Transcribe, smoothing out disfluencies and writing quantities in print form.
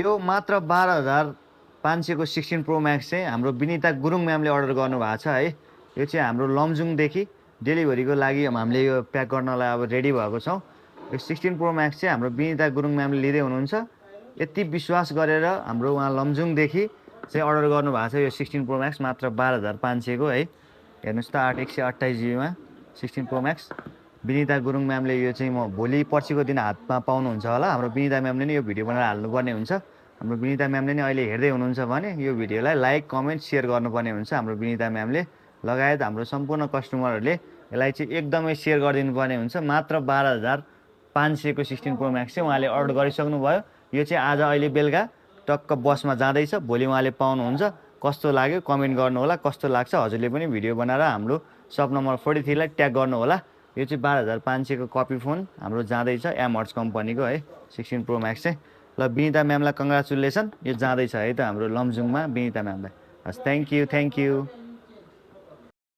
यो मात्र 12,500 को 16 प्रो म्याक्स चाहिँ हाम्रो विनिता गुरुङ म्यामले अर्डर गर्नुभएको छ है। यो चाहिँ हाम्रो लमजुङदेखि डेलिभरीको लागि हामीले यो प्याक गर्नलाई अब रेडी भएको छौँ। यो 16 प्रो म्याक्स चाहिँ हाम्रो विनिता गुरुङ म्यामले लिँदै हुनुहुन्छ। यति विश्वास गरेर हाम्रो उहाँ लमजुङदेखि चाहिँ अर्डर गर्नुभएको छ यो 16 प्रो म्याक्स मात्र 12,500 को है। हेर्नुहोस् त 8/128 जिबीमा 16 प्रो म्याक्स। विनिता गुरुङ म्यामले यो चाहिँ म भोलि पर्सिको दिन हातमा पाउनुहुन्छ होला। हाम्रो विनिता म्यामले नै यो भिडियो बनाएर हाल्नुपर्ने हुन्छ। हाम्रो विनिता म्यामले नै अहिले हेर्दै हुनुहुन्छ भने यो भिडियोलाई लाइक कमेन्ट सेयर गर्नुपर्ने हुन्छ। हाम्रो विनिता म्यामले लगायत हाम्रो सम्पूर्ण कस्टमरहरूले यसलाई चाहिँ एकदमै सेयर गरिदिनु पर्ने हुन्छ। मात्र 12,500 को 16 प्रो म्याक्स चाहिँ उहाँले अर्डर गरिसक्नु भयो। यो चाहिँ आज अहिले बेलुका टक्क बसमा जाँदैछ, भोलि उहाँले पाउनुहुन्छ। कस्तो लाग्यो कमेन्ट गर्नु होला। कस्तो लाग्छ हजुरले पनि भिडियो बनाएर हाम्रो सप नम्बर 43 लाई ट्याग गर्नु होला। यो चाहिँ 12,500 को कपी फोन हाम्रो जाँदैछ एमहर्ट्स कम्पनीको है 16 प्रो म्याक्स चाहिँ। ल विनिता म्यामलाई कङ्ग्रेचुलेसन। यो जाँदैछ है त हाम्रो लमजुङमा विनिता म्यामलाई। हस् थ्याङ्क यू।